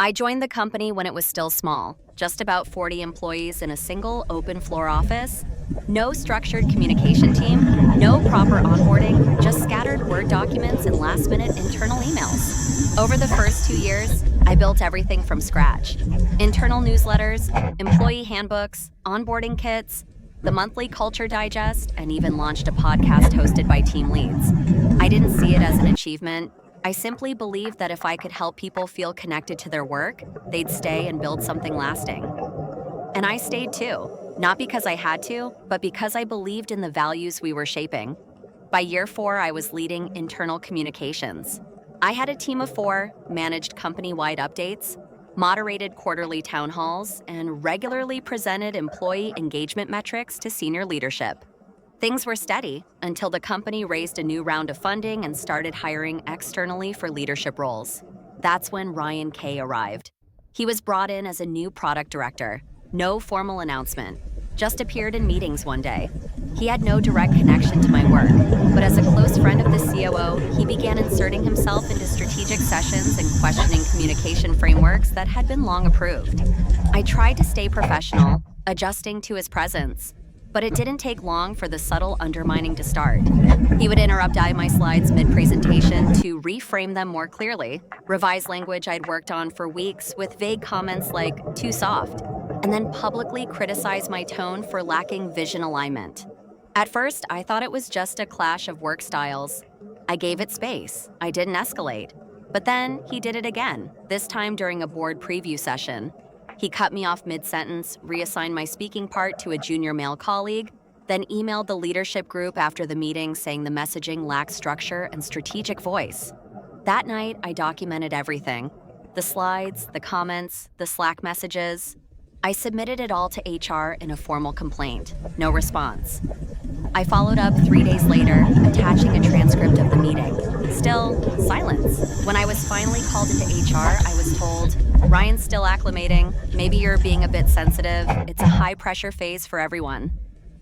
I joined the company when it was still small, just about 40 employees in a single open floor office. No structured communication team, no proper onboarding, just scattered Word documents and last-minute internal emails. Over the first 2 years, I built everything from scratch. Internal newsletters, employee handbooks, onboarding kits, the monthly culture digest, and even launched a podcast hosted by team leads. I didn't see it as an achievement. I simply believed that if I could help people feel connected to their work, they'd stay and build something lasting. And I stayed too, not because I had to, but because I believed in the values we were shaping. By year 4, I was leading internal communications. I had a team of 4, managed company-wide updates, moderated quarterly town halls, and regularly presented employee engagement metrics to senior leadership. Things were steady until the company raised a new round of funding and started hiring externally for leadership roles. That's when Ryan Kay arrived. He was brought in as a new product director. No formal announcement, just appeared in meetings one day. He had no direct connection to my work, but as a close friend of the COO, he began inserting himself into strategic sessions and questioning communication frameworks that had been long approved. I tried to stay professional, adjusting to his presence, but it didn't take long for the subtle undermining to start. He would interrupt my slides mid-presentation to reframe them more clearly, revise language I'd worked on for weeks with vague comments like, too soft, and then publicly criticize my tone for lacking vision alignment. At first, I thought it was just a clash of work styles. I gave it space. I didn't escalate. But then he did it again, this time during a board preview session. He cut me off mid-sentence, reassigned my speaking part to a junior male colleague, then emailed the leadership group after the meeting saying the messaging lacked structure and strategic voice. That night, I documented everything. The slides, the comments, the Slack messages. I submitted it all to HR in a formal complaint. No response. I followed up 3 days later, attaching a transcript of the meeting. Still, silence. When I was finally called into HR, I was told, Ryan's still acclimating. Maybe you're being a bit sensitive. It's a high-pressure phase for everyone.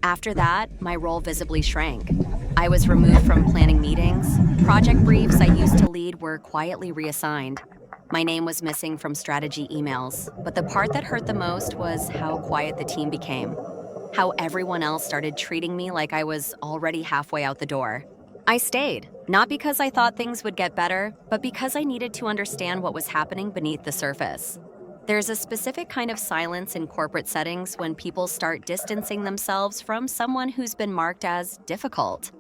After that, my role visibly shrank. I was removed from planning meetings. Project briefs I used to lead were quietly reassigned. My name was missing from strategy emails, but the part that hurt the most was how quiet the team became. How everyone else started treating me like I was already halfway out the door. I stayed, not because I thought things would get better, but because I needed to understand what was happening beneath the surface. There's a specific kind of silence in corporate settings when people start distancing themselves from someone who's been marked as difficult.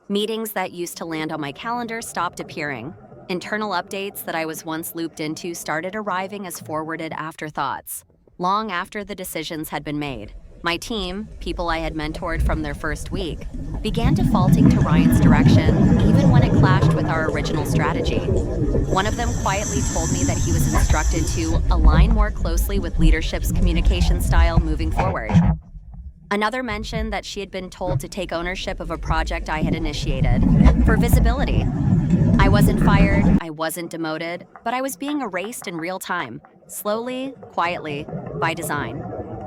Meetings that used to land on my calendar stopped appearing. Internal updates that I was once looped into started arriving as forwarded afterthoughts, long after the decisions had been made. My team, people I had mentored from their first week, began defaulting to Ryan's direction even when it clashed with our original strategy. One of them quietly told me that he was instructed to align more closely with leadership's communication style moving forward. Another mentioned that she had been told to take ownership of a project I had initiated, for visibility. I wasn't fired, I wasn't demoted, but I was being erased in real time, slowly, quietly, by design.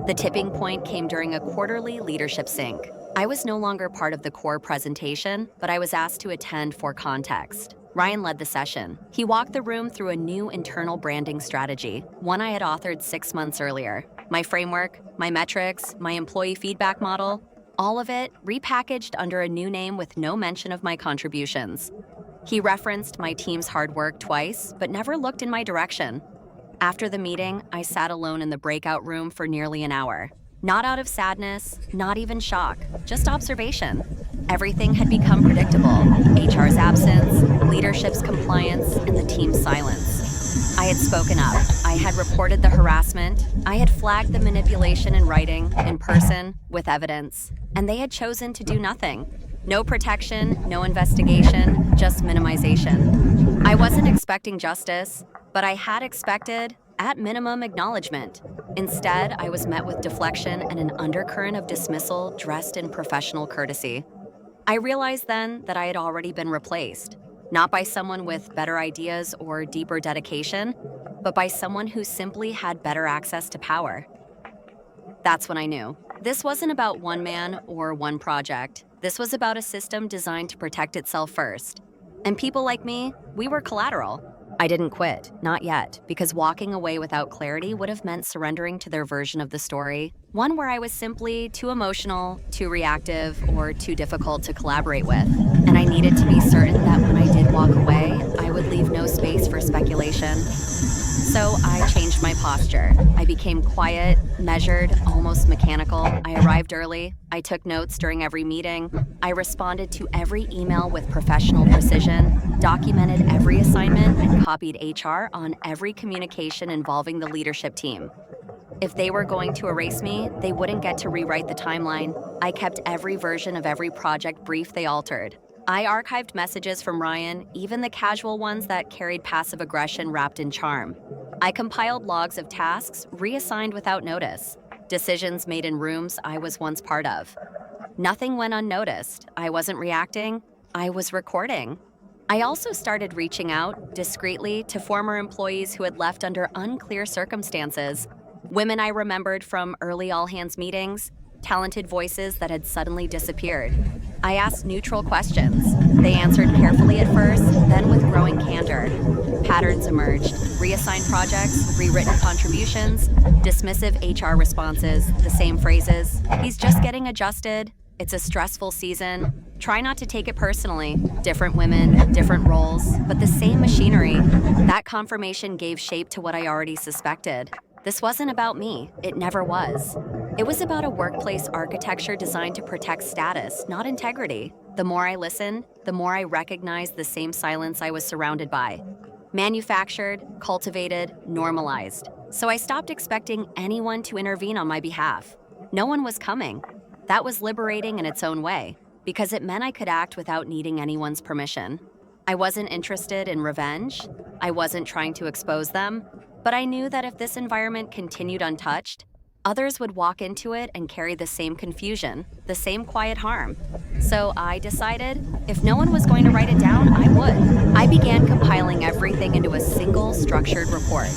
The tipping point came during a quarterly leadership sync. I was no longer part of the core presentation, but I was asked to attend for context. Ryan led the session. He walked the room through a new internal branding strategy, one I had authored 6 months earlier. My framework, my metrics, my employee feedback model, all of it repackaged under a new name with no mention of my contributions. He referenced my team's hard work twice, but never looked in my direction. After the meeting, I sat alone in the breakout room for nearly an hour. Not out of sadness, not even shock, just observation. Everything had become predictable. HR's absence, leadership's compliance, and the team's silence. I had spoken up. I had reported the harassment. I had flagged the manipulation in writing, in person, with evidence. And they had chosen to do nothing. No protection, no investigation, just minimization. I wasn't expecting justice, but I had expected, at minimum, acknowledgement. Instead, I was met with deflection and an undercurrent of dismissal dressed in professional courtesy. I realized then that I had already been replaced, not by someone with better ideas or deeper dedication, but by someone who simply had better access to power. That's when I knew. This wasn't about one man or one project. This was about a system designed to protect itself first. And people like me, we were collateral. I didn't quit, not yet, because walking away without clarity would have meant surrendering to their version of the story, one where I was simply too emotional, too reactive, or too difficult to collaborate with. And I needed to be certain that when I did walk away, I would leave no space for speculation. So I changed my posture. I became quiet, measured, almost mechanical. I arrived early. I took notes during every meeting. I responded to every email with professional precision, documented every assignment, and copied HR on every communication involving the leadership team. If they were going to erase me, they wouldn't get to rewrite the timeline. I kept every version of every project brief they altered. I archived messages from Ryan, even the casual ones that carried passive aggression wrapped in charm. I compiled logs of tasks reassigned without notice, decisions made in rooms I was once part of. Nothing went unnoticed. I wasn't reacting, I was recording. I also started reaching out, discreetly, to former employees who had left under unclear circumstances. Women I remembered from early all-hands meetings, talented voices that had suddenly disappeared. I asked neutral questions. They answered carefully at first, then with growing candor. Patterns emerged: reassigned projects, rewritten contributions, dismissive HR responses, the same phrases. He's just getting adjusted. It's a stressful season. Try not to take it personally. Different women, different roles, but the same machinery. That confirmation gave shape to what I already suspected. This wasn't about me. It never was. It was about a workplace architecture designed to protect status, not integrity. The more I listened, the more I recognized the same silence I was surrounded by. Manufactured, cultivated, normalized. So I stopped expecting anyone to intervene on my behalf. No one was coming. That was liberating in its own way, because it meant I could act without needing anyone's permission. I wasn't interested in revenge. I wasn't trying to expose them. But I knew that if this environment continued untouched, others would walk into it and carry the same confusion, the same quiet harm. So I decided, if no one was going to write it down, I would. I began compiling everything into a single structured report.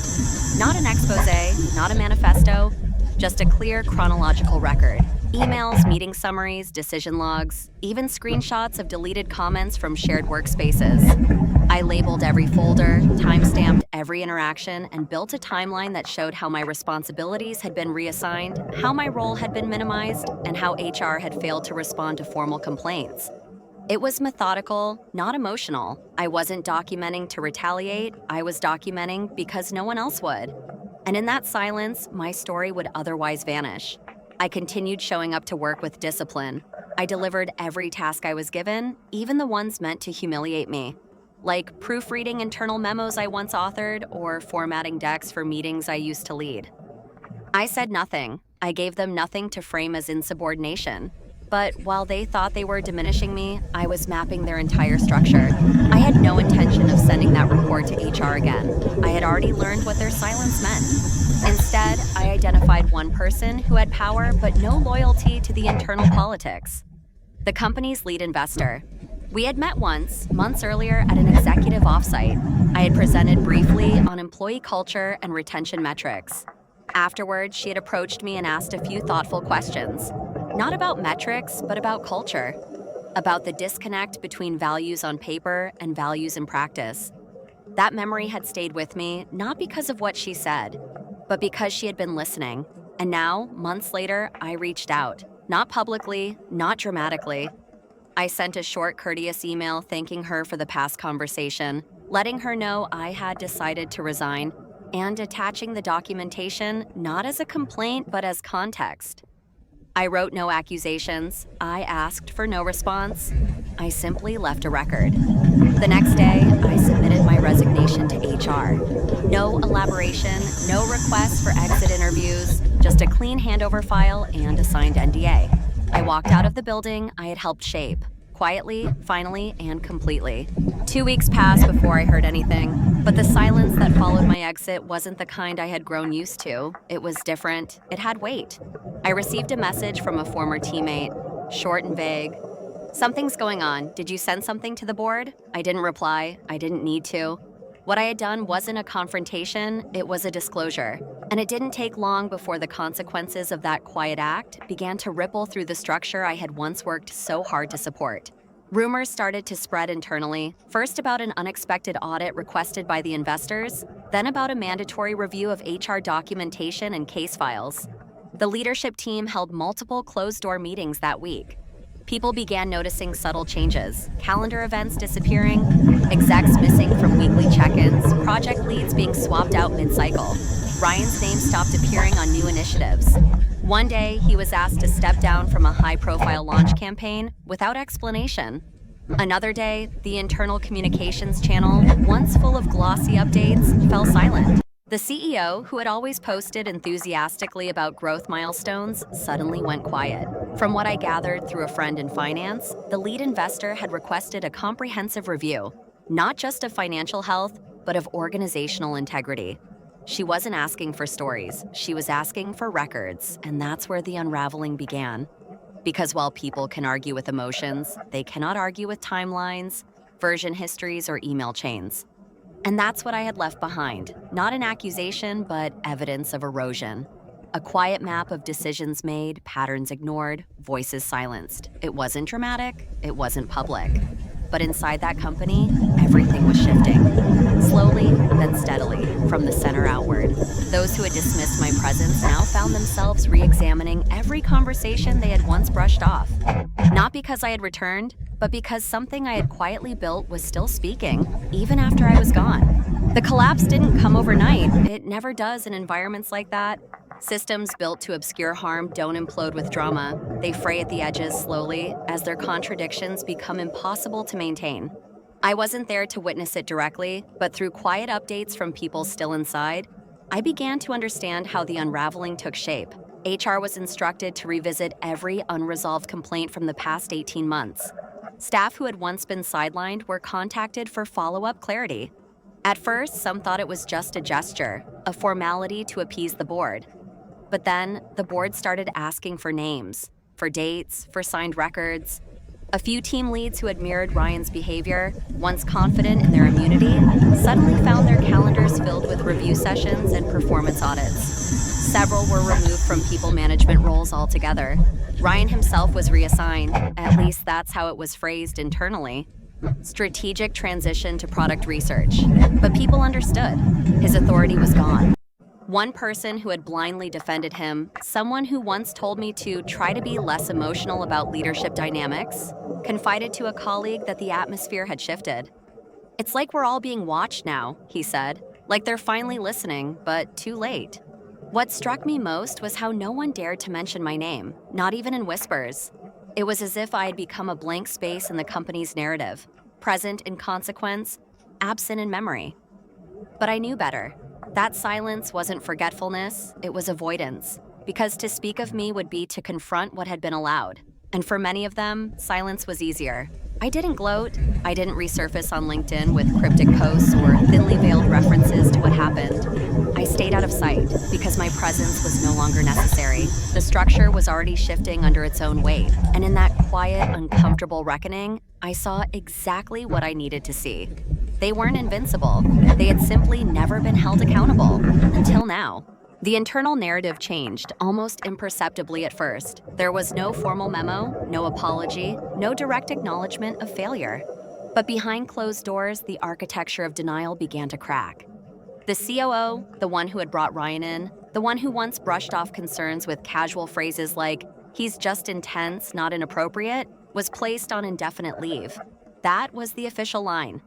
Not an expose, not a manifesto, just a clear chronological record. Emails, meeting summaries, decision logs, even screenshots of deleted comments from shared workspaces. I labeled every folder, timestamped every interaction, and built a timeline that showed how my responsibilities had been reassigned, how my role had been minimized, and how HR had failed to respond to formal complaints. It was methodical, not emotional. I wasn't documenting to retaliate, I was documenting because no one else would. And in that silence, my story would otherwise vanish. I continued showing up to work with discipline. I delivered every task I was given, even the ones meant to humiliate me, like proofreading internal memos I once authored or formatting decks for meetings I used to lead. I said nothing. I gave them nothing to frame as insubordination. But while they thought they were diminishing me, I was mapping their entire structure. I had no intention of sending that report to HR again. I had already learned what their silence meant. Instead, I identified one person who had power but no loyalty to the internal politics: the company's lead investor. We had met once, months earlier at an executive offsite. I had presented briefly on employee culture and retention metrics. Afterwards, she had approached me and asked a few thoughtful questions. Not about metrics, but about culture. About the disconnect between values on paper and values in practice. That memory had stayed with me, not because of what she said, but because she had been listening. And now, months later, I reached out. Not publicly, not dramatically. I sent a short, courteous email thanking her for the past conversation, letting her know I had decided to resign, and attaching the documentation not as a complaint, but as context. I wrote no accusations. I asked for no response. I simply left a record. The next day, I submitted my resignation to HR. No elaboration, no requests for exit interviews, just a clean handover file and a signed NDA. I walked out of the building I had helped shape, quietly, finally, and completely. 2 weeks passed before I heard anything, but the silence that followed my exit wasn't the kind I had grown used to. It was different. It had weight. I received a message from a former teammate, short and vague. "Something's going on. Did you send something to the board?" I didn't reply. I didn't need to. What I had done wasn't a confrontation, it was a disclosure. And it didn't take long before the consequences of that quiet act began to ripple through the structure I had once worked so hard to support. Rumors started to spread internally, first about an unexpected audit requested by the investors, then about a mandatory review of HR documentation and case files. The leadership team held multiple closed-door meetings that week. People began noticing subtle changes, calendar events disappearing, execs missing from weekly check-ins, project leads being swapped out mid-cycle. Ryan's name stopped appearing on new initiatives. One day, he was asked to step down from a high-profile launch campaign without explanation. Another day, the internal communications channel, once full of glossy updates, fell silent. The CEO, who had always posted enthusiastically about growth milestones, suddenly went quiet. From what I gathered through a friend in finance, the lead investor had requested a comprehensive review, not just of financial health, but of organizational integrity. She wasn't asking for stories, she was asking for records, and that's where the unraveling began. Because while people can argue with emotions, they cannot argue with timelines, version histories, or email chains. And that's what I had left behind, not an accusation, but evidence of erosion. A quiet map of decisions made, patterns ignored, voices silenced. It wasn't dramatic, it wasn't public. But inside that company, everything was shifting. Slowly, then steadily, from the center outward. Those who had dismissed my presence now found themselves re-examining every conversation they had once brushed off. Not because I had returned, but because something I had quietly built was still speaking, even after I was gone. The collapse didn't come overnight. It never does in environments like that. Systems built to obscure harm don't implode with drama. They fray at the edges slowly as their contradictions become impossible to maintain. I wasn't there to witness it directly, but through quiet updates from people still inside, I began to understand how the unraveling took shape. HR was instructed to revisit every unresolved complaint from the past 18 months. Staff who had once been sidelined were contacted for follow-up clarity. At first, some thought it was just a gesture, a formality to appease the board. But then, the board started asking for names, for dates, for signed records. A few team leads who had mirrored Ryan's behavior, once confident in their immunity, suddenly found their calendars filled with review sessions and performance audits. Several were removed from people management roles altogether. Ryan himself was reassigned, at least that's how it was phrased internally. Strategic transition to product research. But people understood. His authority was gone. One person who had blindly defended him, someone who once told me to try to be less emotional about leadership dynamics, confided to a colleague that the atmosphere had shifted. "It's like we're all being watched now," he said, "like they're finally listening, but too late." What struck me most was how no one dared to mention my name, not even in whispers. It was as if I had become a blank space in the company's narrative, present in consequence, absent in memory. But I knew better. That silence wasn't forgetfulness, it was avoidance, because to speak of me would be to confront what had been allowed. And for many of them, silence was easier. I didn't gloat, I didn't resurface on LinkedIn with cryptic posts or thinly veiled references to what happened. I stayed out of sight because my presence was no longer necessary. The structure was already shifting under its own weight, and in that quiet, uncomfortable reckoning, I saw exactly what I needed to see. They weren't invincible. They had simply never been held accountable, until now. The internal narrative changed, almost imperceptibly at first. There was no formal memo, no apology, no direct acknowledgement of failure. But behind closed doors, the architecture of denial began to crack. The COO, the one who had brought Ryan in, the one who once brushed off concerns with casual phrases like, "He's just intense, not inappropriate," was placed on indefinite leave. That was the official line.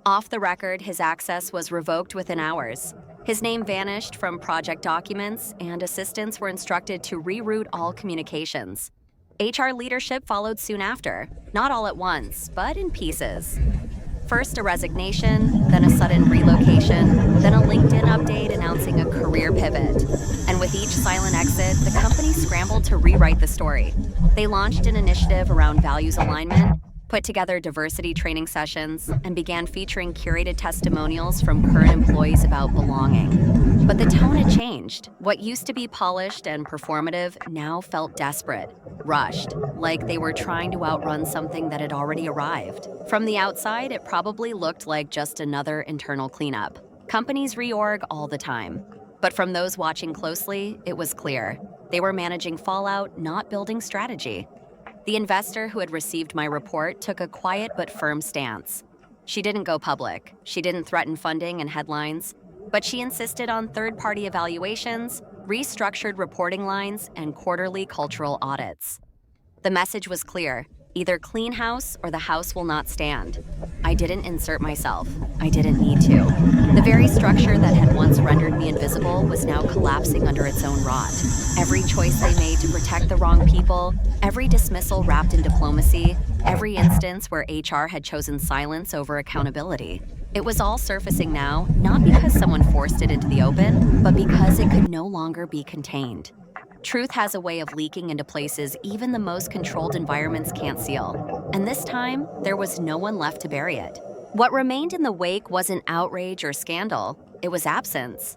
Off the record, his access was revoked within hours. His name vanished from project documents, and assistants were instructed to reroute all communications. HR leadership followed soon after, not all at once, but in pieces. First a resignation, then a sudden relocation, then a LinkedIn update announcing a career pivot. And with each silent exit, the company scrambled to rewrite the story. They launched an initiative around values alignment, put together diversity training sessions, and began featuring curated testimonials from current employees about belonging. But the tone had changed. What used to be polished and performative now felt desperate, rushed, like they were trying to outrun something that had already arrived. From the outside, it probably looked like just another internal cleanup. Companies reorg all the time. But from those watching closely, it was clear. They were managing fallout, not building strategy. The investor who had received my report took a quiet but firm stance. She didn't go public. She didn't threaten funding and headlines, but she insisted on third-party evaluations, restructured reporting lines, and quarterly cultural audits. The message was clear: either clean house or the house will not stand. I didn't insert myself. I didn't need to. The very structure that had once rendered me invisible was now collapsing under its own rot. Every choice they made to protect the wrong people, every dismissal wrapped in diplomacy, every instance where HR had chosen silence over accountability. It was all surfacing now, not because someone forced it into the open, but because it could no longer be contained. Truth has a way of leaking into places even the most controlled environments can't seal. And this time, there was no one left to bury it. What remained in the wake wasn't outrage or scandal, it was absence.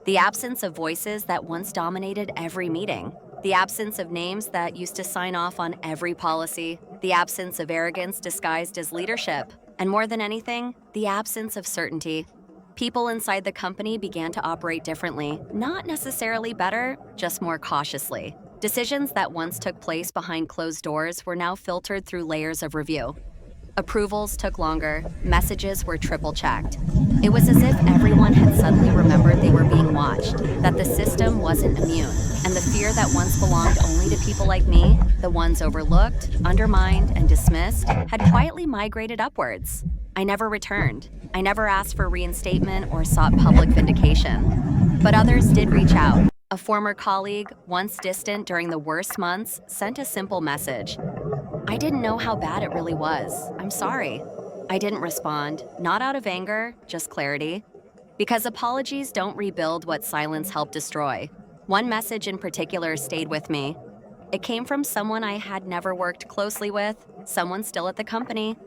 The absence of voices that once dominated every meeting. The absence of names that used to sign off on every policy. The absence of arrogance disguised as leadership. And more than anything, the absence of certainty. People inside the company began to operate differently, not necessarily better, just more cautiously. Decisions that once took place behind closed doors were now filtered through layers of review. Approvals took longer, messages were triple-checked. It was as if everyone had suddenly remembered they were being watched, that the system wasn't immune, and the fear that once belonged only to people like me, the ones overlooked, undermined, and dismissed, had quietly migrated upwards. I never returned. I never asked for reinstatement or sought public vindication. But others did reach out. A former colleague, once distant during the worst months, sent a simple message. I didn't know how bad it really was. I'm sorry. I didn't respond, not out of anger, just clarity. Because apologies don't rebuild what silence helped destroy. One message in particular stayed with me. It came from someone I had never worked closely with, someone still at the company.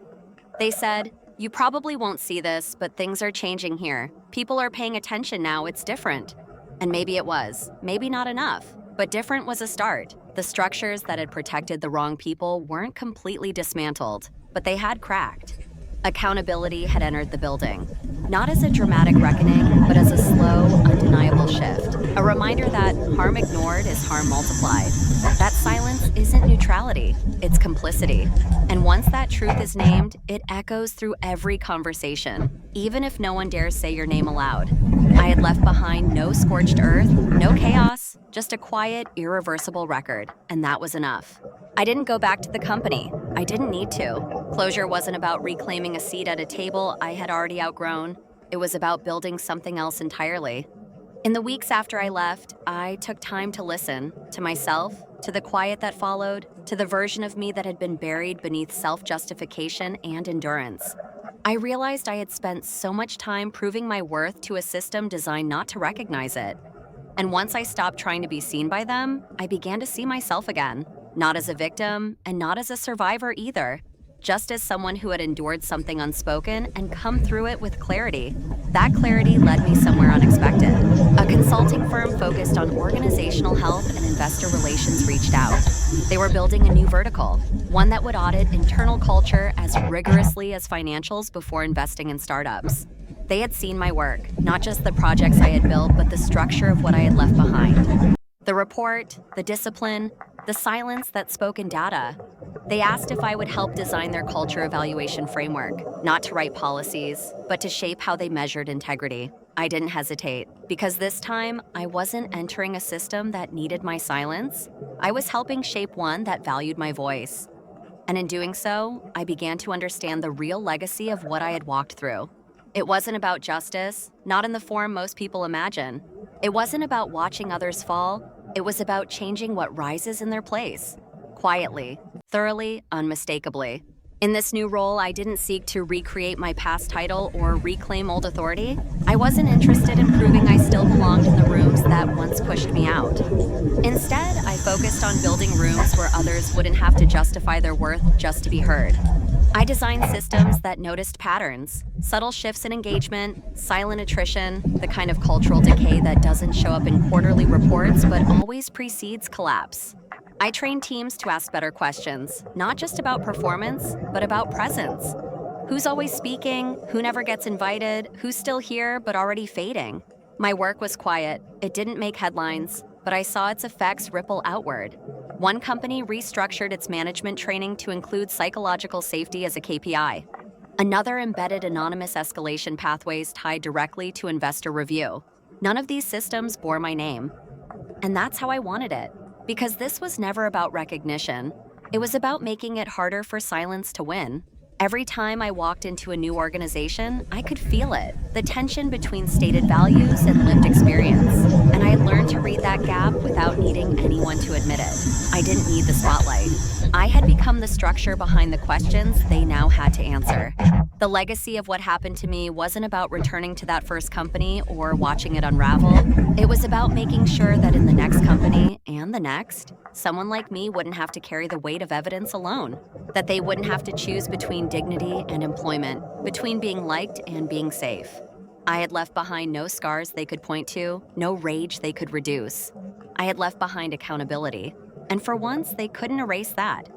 They said, "You probably won't see this, but things are changing here. People are paying attention now, it's different." And maybe it was, maybe not enough, but different was a start. The structures that had protected the wrong people weren't completely dismantled, but they had cracked. Accountability had entered the building, not as a dramatic reckoning, but as a slow, undeniable shift. A reminder that harm ignored is harm multiplied. That silence isn't neutrality, it's complicity. And once that truth is named, it echoes through every conversation, even if no one dares say your name aloud. I had left behind no scorched earth, no chaos, just a quiet, irreversible record, and that was enough. I didn't go back to the company. I didn't need to. Closure wasn't about reclaiming a seat at a table I had already outgrown. It was about building something else entirely. In the weeks after I left, I took time to listen, to myself, to the quiet that followed, to the version of me that had been buried beneath self-justification and endurance. I realized I had spent so much time proving my worth to a system designed not to recognize it. And once I stopped trying to be seen by them, I began to see myself again. Not as a victim, and not as a survivor either. Just as someone who had endured something unspoken and come through it with clarity. That clarity led me somewhere unexpected. A consulting firm focused on organizational health and investor relations reached out. They were building a new vertical, one that would audit internal culture as rigorously as financials before investing in startups. They had seen my work, not just the projects I had built, but the structure of what I had left behind. The report, the discipline, the silence that spoke in data. They asked if I would help design their culture evaluation framework, not to write policies, but to shape how they measured integrity. I didn't hesitate, because this time, I wasn't entering a system that needed my silence. I was helping shape one that valued my voice. And in doing so, I began to understand the real legacy of what I had walked through. It wasn't about justice, not in the form most people imagine. It wasn't about watching others fall. It was about changing what rises in their place. Quietly, thoroughly, unmistakably. In this new role, I didn't seek to recreate my past title or reclaim old authority. I wasn't interested in proving I still belonged in the rooms that once pushed me out. Instead, I focused on building rooms where others wouldn't have to justify their worth just to be heard. I designed systems that noticed patterns, subtle shifts in engagement, silent attrition, the kind of cultural decay that doesn't show up in quarterly reports but always precedes collapse. I trained teams to ask better questions, not just about performance, but about presence. Who's always speaking? Who never gets invited? Who's still here but already fading? My work was quiet. It didn't make headlines, but I saw its effects ripple outward. One company restructured its management training to include psychological safety as a KPI. Another embedded anonymous escalation pathways tied directly to investor review. None of these systems bore my name. And that's how I wanted it. Because this was never about recognition. It was about making it harder for silence to win. Every time I walked into a new organization, I could feel it, the tension between stated values and lived experience. And I had learned to read that gap without needing anyone to admit it. I didn't need the spotlight. I had become the structure behind the questions they now had to answer. The legacy of what happened to me wasn't about returning to that first company or watching it unravel. It was about making sure that in the next company and the next, someone like me wouldn't have to carry the weight of evidence alone. That they wouldn't have to choose between dignity and employment, between being liked and being safe. I had left behind no scars they could point to, no rage they could reduce. I had left behind accountability. And for once, they couldn't erase that.